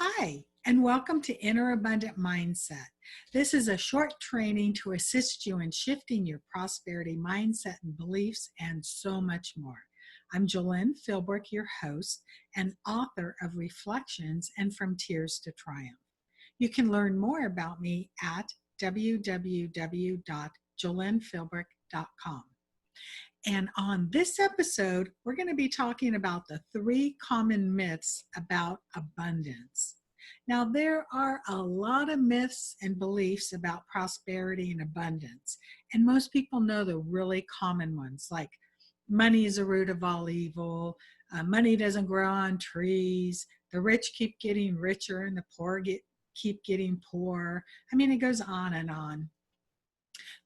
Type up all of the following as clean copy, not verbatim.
Hi, and welcome to Inner Abundant Mindset. This is a short training to assist you in shifting your prosperity mindset and beliefs, and so much more. I'm Jolene Philbrook, your host and author of Reflections and From Tears to Triumph. You can learn more about me at www.jolenephilbrook.com. And on this episode, we're going to be talking about the 3 common myths about abundance. Now, there are a lot of myths and beliefs about prosperity and abundance, and most people know the really common ones, like money is the root of all evil, money doesn't grow on trees, the rich keep getting richer and the poor keep getting poorer. I mean, it goes on and on.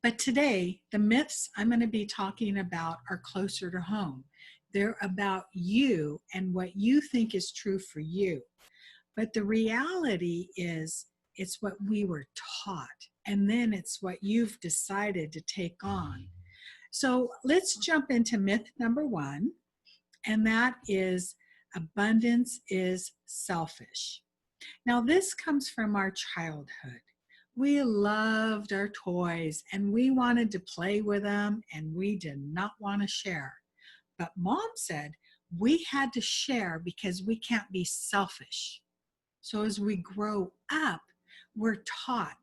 But today, the myths I'm going to be talking about are closer to home. They're about you and what you think is true for you. But the reality is, it's what we were taught, and then it's what you've decided to take on. So let's jump into myth number 1, and that is abundance is selfish. Now, this comes from our childhood. We loved our toys and we wanted to play with them, and we did not want to share. But Mom said we had to share because we can't be selfish. So as we grow up, we're taught,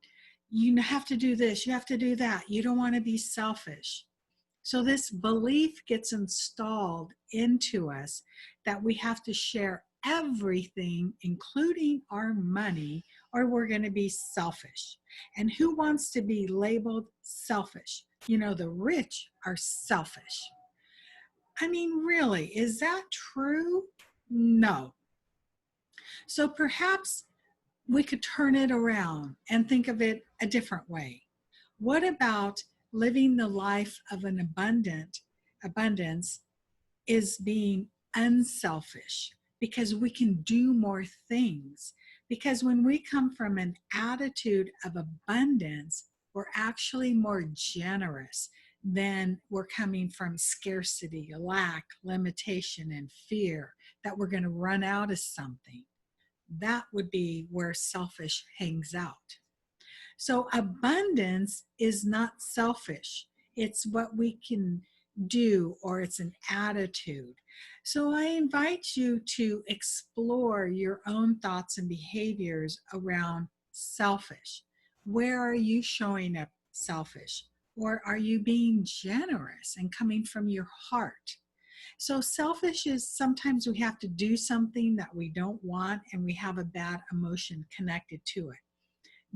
you have to do this, you have to do that. You don't want to be selfish. So this belief gets installed into us that we have to share everything, including our money, or we're going to be selfish. And who wants to be labeled selfish? You know, the rich are selfish. I mean, really, is that true? No. So perhaps we could turn it around and think of it a different way. What about living the life of an abundance is being unselfish, because we can do more things. Because when we come from an attitude of abundance, we're actually more generous than we're coming from scarcity, lack, limitation, and fear that we're going to run out of something. That would be where selfish hangs out. So abundance is not selfish. It's what we can do, or it's an attitude. So I invite you to explore your own thoughts and behaviors around selfish. Where are you showing up selfish? Or are you being generous and coming from your heart? So selfish is sometimes we have to do something that we don't want and we have a bad emotion connected to it.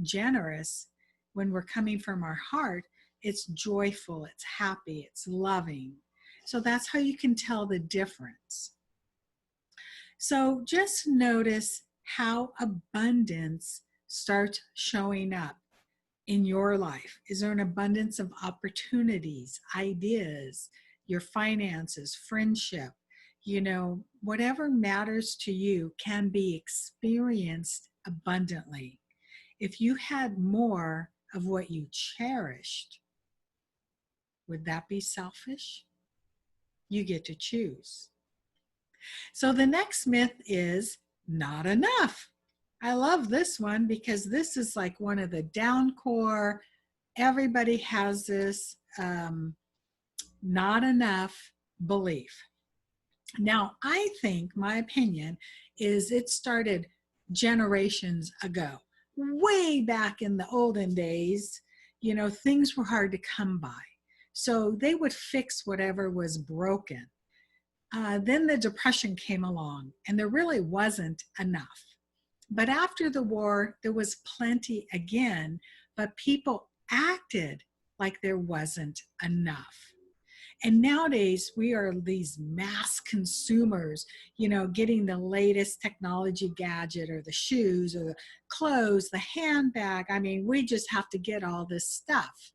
Generous, when we're coming from our heart, it's joyful, it's happy, it's loving. So that's how you can tell the difference. So just notice how abundance starts showing up in your life. Is there an abundance of opportunities, ideas, your finances, friendship? You know, whatever matters to you can be experienced abundantly. If you had more of what you cherished, would that be selfish? You get to choose. So the next myth is not enough. I love this one because this is like one of the down core. Everybody has this not enough belief. Now, I think my opinion is it started generations ago. Way back in the olden days, you know, things were hard to come by. So they would fix whatever was broken. Then the Depression came along and there really wasn't enough. But after the war, there was plenty again, but people acted like there wasn't enough. And nowadays, we are these mass consumers, you know, getting the latest technology gadget or the shoes or the clothes, the handbag. I mean, we just have to get all this stuff.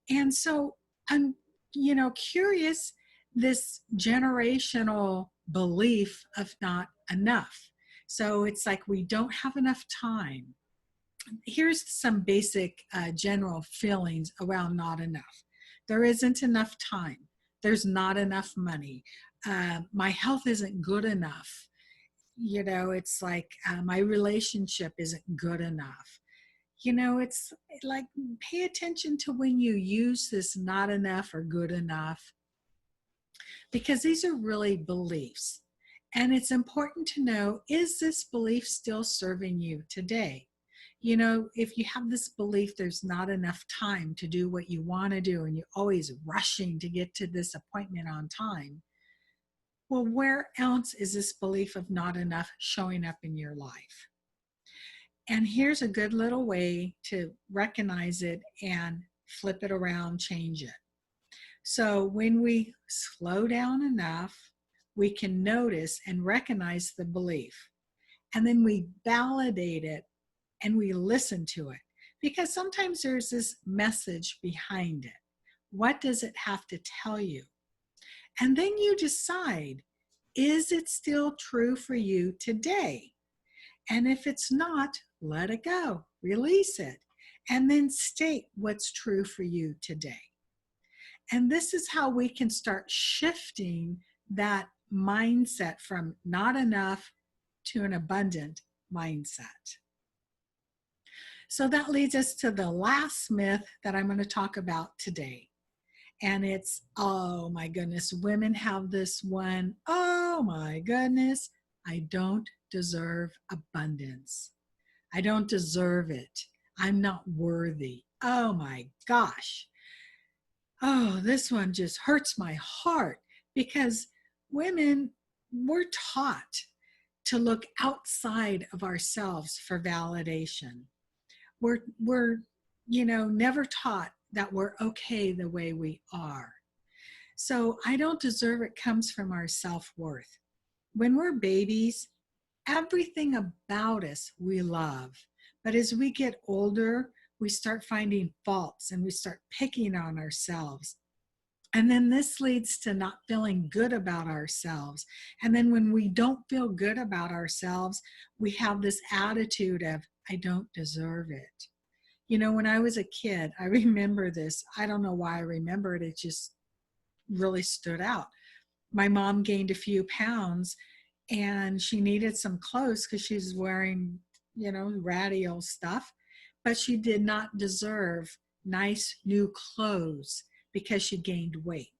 And so I'm, you know, curious, this generational belief of not enough. So it's like we don't have enough time. Here's some basic general feelings around not enough. There isn't enough time. There's not enough money. My health isn't good enough. It's like my relationship isn't good enough. It's like, pay attention to when you use this not enough or good enough, because these are really beliefs. And it's important to know, is this belief still serving you today? If you have this belief there's not enough time to do what you want to do and you're always rushing to get to this appointment on time, well, where else is this belief of not enough showing up in your life? And here's a good little way to recognize it and flip it around, change it. So when we slow down enough, we can notice and recognize the belief. And then we validate it and we listen to it. Because sometimes there's this message behind it. What does it have to tell you? And then you decide, is it still true for you today? And if it's not, let it go, release it, and then state what's true for you today. And this is how we can start shifting that mindset from not enough to an abundant mindset. So that leads us to the last myth that I'm going to talk about today. And it's, oh my goodness, women have this one. Oh my goodness, I don't deserve abundance. I don't deserve it. I'm not worthy. Oh my gosh. Oh, this one just hurts my heart, because women, we're taught to look outside of ourselves for validation. We're never taught that we're okay the way we are. So I don't deserve it comes from our self-worth. When we're babies, everything about us we love. But as we get older, we start finding faults and we start picking on ourselves. And then this leads to not feeling good about ourselves. And then when we don't feel good about ourselves, we have this attitude of, I don't deserve it. When I was a kid, I remember this. I don't know why I remember it. It just really stood out. My mom gained a few pounds and she needed some clothes because she's wearing, ratty old stuff, but she did not deserve nice new clothes because she gained weight.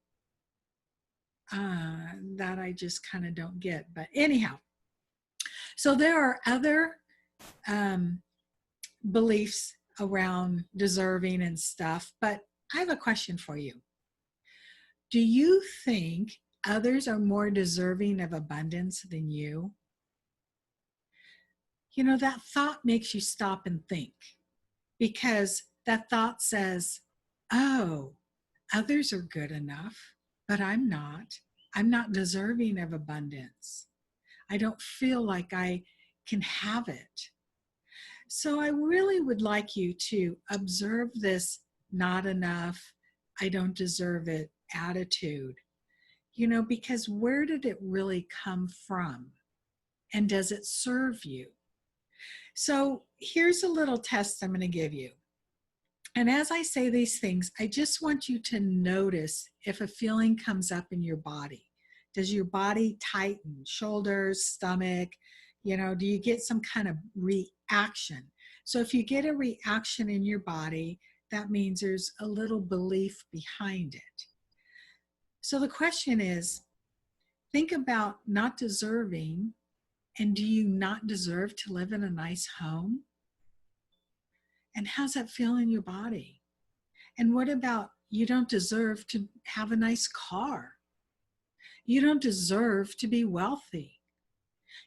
That I just kind of don't get. But anyhow, so there are other beliefs around deserving and stuff, but I have a question for you. Do you think others are more deserving of abundance than you? That thought makes you stop and think, because that thought says, oh, others are good enough, but I'm not. I'm not deserving of abundance. I don't feel like I can have it. So I really would like you to observe this not enough, I don't deserve it attitude, because where did it really come from? And does it serve you? So here's a little test I'm going to give you. And as I say these things, I just want you to notice if a feeling comes up in your body. Does your body tighten, shoulders, stomach? Do you get some kind of reaction? So if you get a reaction in your body, that means there's a little belief behind it. So the question is, think about not deserving, and do you not deserve to live in a nice home? And how's that feel in your body? And what about, you don't deserve to have a nice car? You don't deserve to be wealthy.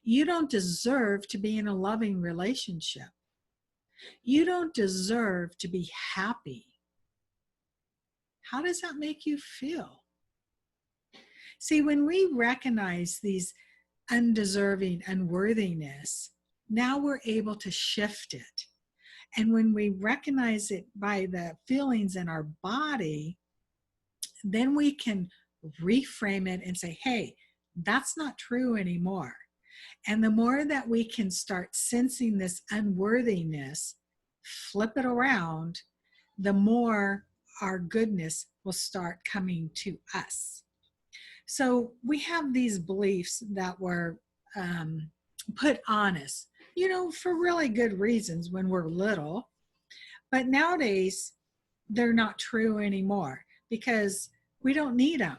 You don't deserve to be in a loving relationship. You don't deserve to be happy. How does that make you feel? See, when we recognize these undeserving unworthiness, now we're able to shift it. And when we recognize it by the feelings in our body, then we can reframe it and say, hey, that's not true anymore. And the more that we can start sensing this unworthiness, flip it around, the more our goodness will start coming to us. So we have these beliefs that were put on us, for really good reasons when we're little. But nowadays, they're not true anymore because we don't need them.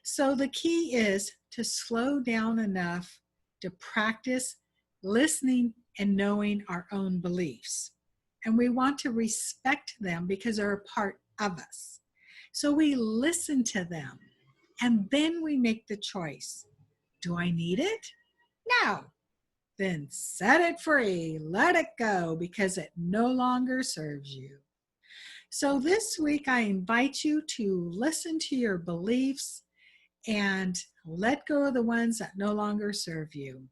So the key is to slow down enough to practice listening and knowing our own beliefs. And we want to respect them because they're a part of us. So we listen to them and then we make the choice. Do I need it? No. Then set it free. Let it go because it no longer serves you. So this week, I invite you to listen to your beliefs and let go of the ones that no longer serve you.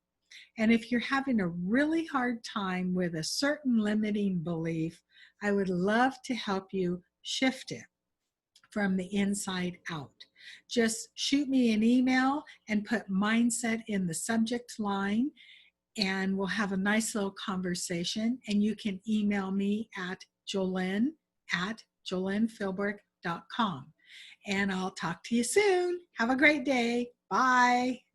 And if you're having a really hard time with a certain limiting belief, I would love to help you shift it from the inside out. Just shoot me an email and put mindset in the subject line, and we'll have a nice little conversation. And you can email me at jolene@jolenphilbrick.com. And I'll talk to you soon. Have a great day. Bye.